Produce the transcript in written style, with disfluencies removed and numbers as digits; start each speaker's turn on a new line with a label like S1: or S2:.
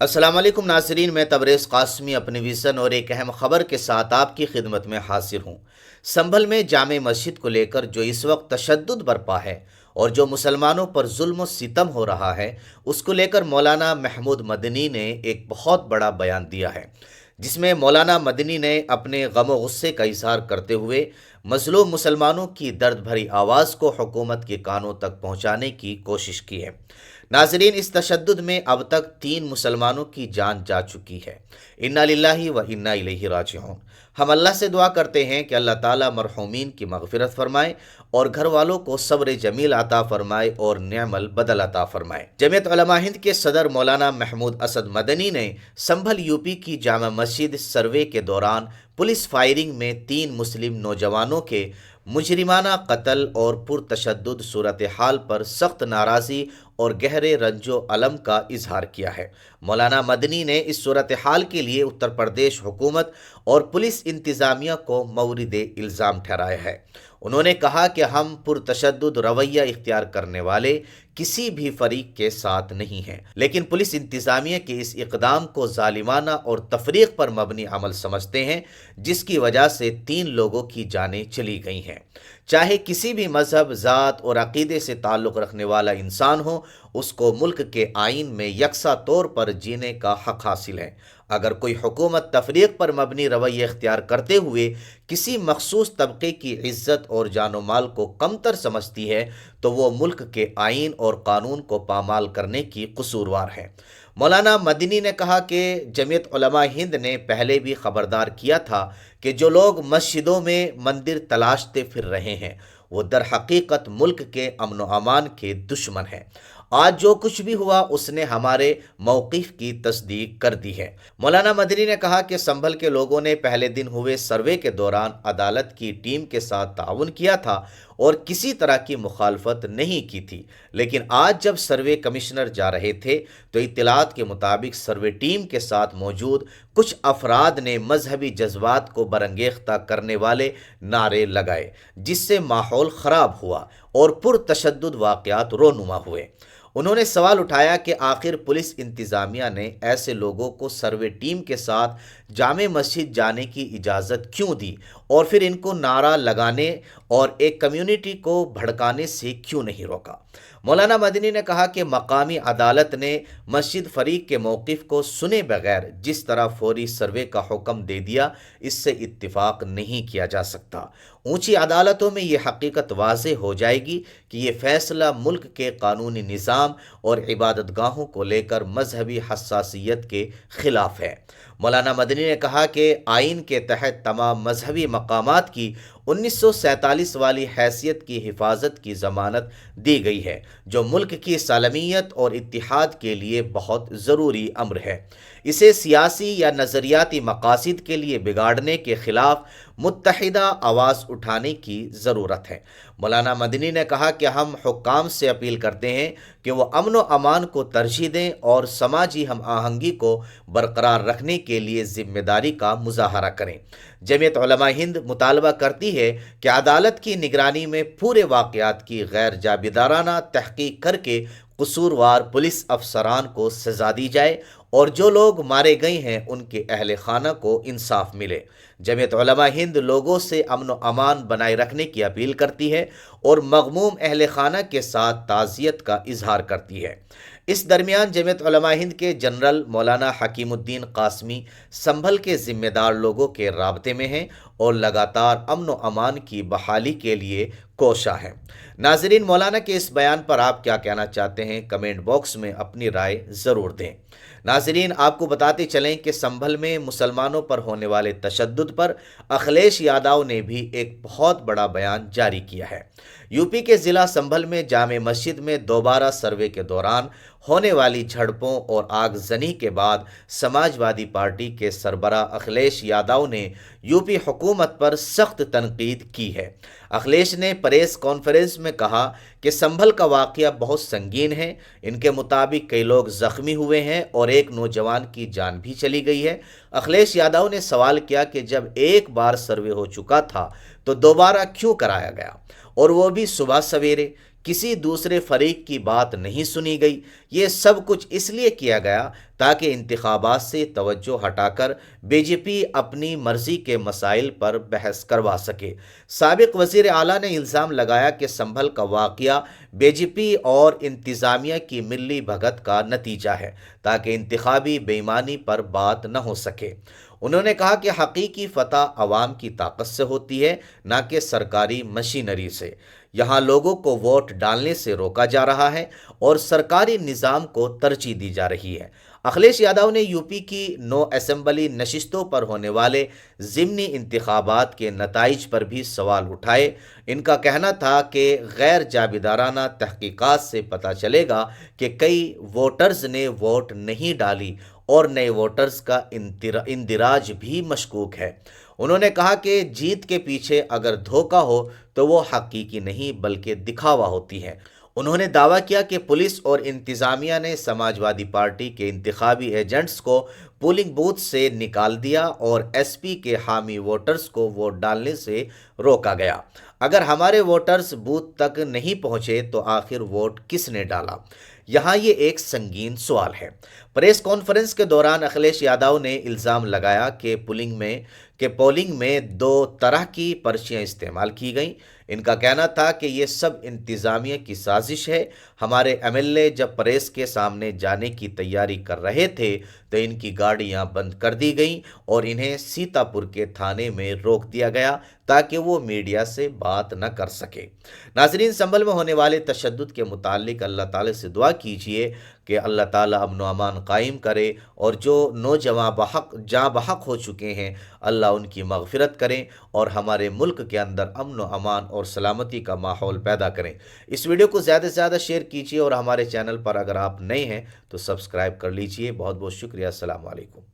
S1: अस्सलाम वालेकुम नाज़रीन, मैं तबरेज़ क़ासमी अपने विज़न और एक अहम ख़बर के साथ आपकी खिदमत में हाजिर हूँ। संभल में जामे मस्जिद को लेकर जो इस वक्त तशद्दुद बरपा है और जो मुसलमानों पर जुल्म और सितम हो रहा है, उसको लेकर मौलाना महमूद मदनी ने एक बहुत बड़ा बयान दिया है, जिसमें मौलाना मदनी ने अपने गम व गुस्से का इजहार करते हुए मज़लूम मुसलमानों की दर्द भरी आवाज़ को हुकूमत के कानों तक पहुँचाने की कोशिश की है। नाजरीन, इस तशद्दुद में अब तक 3 मुसलमानों की जान जा चुकी है। इन्ना लिल्लाहि व इन्ना इलैहि राजिऊन। हम अल्लाह से दुआ करते हैं कि अल्लाह ताला मरहूमीन की मगफिरत फरमाए और घर वालों को सब्र जमील अता फरमाए और नेमल बदल अता फरमाए। जमीयत उलमा हिंद के सदर मौलाना महमूद असद मदनी ने संभल यूपी की जामा मस्जिद सर्वे के दौरान पुलिस फायरिंग में 3 मुस्लिम नौजवानों के मुजरिमाना कत्ल और पुरतशद्दुद सूरत हाल पर सख्त नाराज़ी और गहरे रंजो अलम का इजहार किया है। मौलाना मदनी ने इस सूरत हाल के लिए उत्तर प्रदेश हुकूमत और पुलिस इंतज़ामिया को मौरिद इल्ज़ाम ठहराया है। उन्होंने कहा कि हम पुरतशद्दुद रवैया इख्तियार करने वाले किसी भी फरीक के साथ नहीं हैं, लेकिन पुलिस इंतज़ामिया के इस इक़दाम को ज़ालिमाना और तफरीक पर मबनी अमल समझते हैं, जिसकी वजह से 3 लोगों की जानें चली गई हैं। चाहे किसी भी मज़हब, ज़ात और अक़ीदे से ताल्लुक़ रखने वाला इंसान हो, उसको मुल्क के आइन में यकसा तौर पर जीने का हक़ हासिल है। अगर कोई हुकूमत तफरीक पर मबनी रवैया इख्तियार करते हुए किसी मखसूस तबके की इज़्ज़त और जानो माल को कमतर समझती है, तो वो मुल्क के आइन और कानून को पामाल करने की कसूरवार है। मौलाना मदनी ने कहा कि जमीयत उलमा हिंद ने पहले भी खबरदार किया था कि जो लोग मस्जिदों में मंदिर तलाशते फिर रहे हैं, वो दर हकीकत मुल्क के अमन व अमान के दुश्मन हैं। आज जो कुछ भी हुआ उसने हमारे मौक़िफ़ की तस्दीक कर दी है। मौलाना मदनी ने कहा कि संभल के लोगों ने पहले दिन हुए सर्वे के दौरान अदालत की टीम के साथ ताउन किया था और किसी तरह की मुखालफत नहीं की थी, लेकिन आज जब सर्वे कमिश्नर जा रहे थे तो इत्तलात के मुताबिक सर्वे टीम के साथ मौजूद कुछ अफराद ने मजहबी जज्बात को बरंगेख्ता करने वाले नारे लगाए, जिससे माहौल ख़राब हुआ और पुरतशद्दुद वाक़यात रोनुमा हुए। उन्होंने सवाल उठाया कि आखिर पुलिस इंतज़ामिया ने ऐसे लोगों को सर्वे टीम के साथ जामे मस्जिद जाने की इजाज़त क्यों दी और फिर इनको नारा लगाने और एक कम्युनिटी को भड़काने से क्यों नहीं रोका। मौलाना मदनी ने कहा कि मकामी अदालत ने मस्जिद फरीक के मौक़िफ़ को सुने बगैर जिस तरह फौरी सर्वे का हुक्म दे दिया, इससे इत्तिफाक नहीं किया जा सकता। ऊंची अदालतों में ये हकीकत वाज़ेह हो जाएगी कि ये फ़ैसला मुल्क के कानूनी निज़ाम और इबादतगाहों को लेकर मजहबी हसासियत के ख़िलाफ़ है। मौलाना मदनी ने कहा कि आइन के तहत तमाम मजहबी मकामात की 1947 वाली हैसियत की हिफाजत की ज़मानत दी गई है, जो मुल्क की सालमियत और इत्तिहाद के लिए बहुत ज़रूरी अम्र है। इसे सियासी या नज़रियाती मकासद के लिए बिगाड़ने के ख़िलाफ़ मुत्तहिदा आवाज़ उठाने की ज़रूरत है। मौलाना मदनी ने कहा कि हम हुक्काम से अपील करते हैं कि वो अमन व अमान को तरजीह दें और समाजी हम आहंगी को बरकरार रखने के लिए ज़िम्मेदारी का मुजाहरा करें। जमीयत उलमा हिंद मुतालबा करती है कि अदालत की निगरानी में पूरे वाक़यात की गैर जाबिदाराना तहक़ीक़ करके कसूरवार पुलिस अफसरान को सज़ा दी जाए और जो लोग मारे गए हैं उनके अहले खाना को इंसाफ मिले। जमीयत उलमा हिंद लोगों से अमन व अमान बनाए रखने की अपील करती है और मग़मूम अहले खाना के साथ ताज़ियत का इजहार करती है। इस दरमियान जमीयत उलमा हिंद के जनरल मौलाना हकीमुद्दीन क़ासमी संभल के ज़िम्मेदार लोगों के राब्ते में हैं और लगातार अमन व अमान की बहाली के लिए कोशा है। नाज़रीन, मौलाना के इस बयान पर आप क्या कहना चाहते हैं? कमेंट बॉक्स में अपनी राय ज़रूर दें। नाज़रीन, आपको बताते चलें कि संभल में मुसलमानों पर होने वाले तशद्दुद पर अखिलेश यादव ने भी एक बहुत बड़ा बयान जारी किया है। यूपी के ज़िला संभल में जामे मस्जिद में दोबारा सर्वे के दौरान होने वाली झड़पों और आगजनी के बाद समाजवादी पार्टी के सरबरा अखिलेश यादव ने यूपी हुकूमत पर सख्त तनकीद की है। अखिलेश ने प्रेस कॉन्फ्रेंस में कहा कि संभल का वाक़या बहुत संगीन है। इनके मुताबिक कई लोग ज़ख्मी हुए हैं और एक नौजवान की जान भी चली गई है। अखिलेश यादव ने सवाल किया कि जब एक बार सर्वे हो चुका था तो दोबारा क्यों कराया गया, और वो भी सुबह सवेरे। किसी दूसरे फरीक की बात नहीं सुनी गई। ये सब कुछ इसलिए किया गया تاکہ انتخابات سے توجہ ہٹا کر بی جے پی اپنی مرضی کے مسائل پر بحث کروا سکے۔ سابق وزیر اعلیٰ نے الزام لگایا کہ سنبھل کا واقعہ بی جے پی اور انتظامیہ کی ملی بھگت کا نتیجہ ہے تاکہ انتخابی بے ایمانی پر بات نہ ہو سکے۔ انہوں نے کہا کہ حقیقی فتح عوام کی طاقت سے ہوتی ہے، نہ کہ سرکاری مشینری سے۔ یہاں لوگوں کو ووٹ ڈالنے سے روکا جا رہا ہے اور سرکاری نظام کو ترجیح دی جا رہی ہے۔ اکھلیش یادو نے یو پی کی 9 اسمبلی نشستوں پر ہونے والے ضمنی انتخابات کے نتائج پر بھی سوال اٹھائے۔ ان کا کہنا تھا کہ غیر جانبدارانہ تحقیقات سے پتہ چلے گا کہ کئی ووٹرز نے ووٹ نہیں ڈالی اور نئے ووٹرز کا اندراج بھی مشکوک ہے۔ انہوں نے کہا کہ جیت کے پیچھے اگر دھوکہ ہو تو وہ حقیقی نہیں بلکہ دکھاوا ہوتی ہے۔ انہوں نے دعویٰ کیا کہ پولیس اور انتظامیہ نے سماج وادی پارٹی کے انتخابی ایجنٹس کو پولنگ بوتھ سے نکال دیا اور ایس پی کے حامی ووٹرز کو ووٹ ڈالنے سے روکا گیا۔ اگر ہمارے ووٹرز بوتھ تک نہیں پہنچے تو آخر ووٹ کس نے ڈالا؟ یہاں یہ ایک سنگین سوال ہے۔ پریس کانفرنس کے دوران اکھلیش یادو نے الزام لگایا کہ پولنگ میں 2 طرح کی پرچیاں استعمال کی گئیں۔ ان کا کہنا تھا کہ یہ سب انتظامیہ کی سازش ہے۔ ہمارے ایم ایل اے جب پریس کے سامنے جانے کی تیاری کر رہے تھے تو ان کی گاڑیاں بند کر دی گئیں اور انہیں سیتا پور کے تھانے میں روک دیا گیا تاکہ وہ میڈیا سے بات نہ کر سکے۔ ناظرین، سنبھل میں ہونے والے تشدد کے متعلق اللہ تعالی سے دعا کیجئے کہ اللہ تعالیٰ امن و امان قائم کرے اور جو نوجوان جاں بحق ہو چکے ہیں اللہ ان کی مغفرت کریں اور ہمارے ملک کے اندر امن و امان اور سلامتی کا ماحول پیدا کریں۔ اس ویڈیو کو زیادہ سے زیادہ شیئر کیجئے اور ہمارے چینل پر اگر آپ نئے ہیں تو سبسکرائب کر لیجئے۔ بہت بہت شکریہ۔ السلام علیکم۔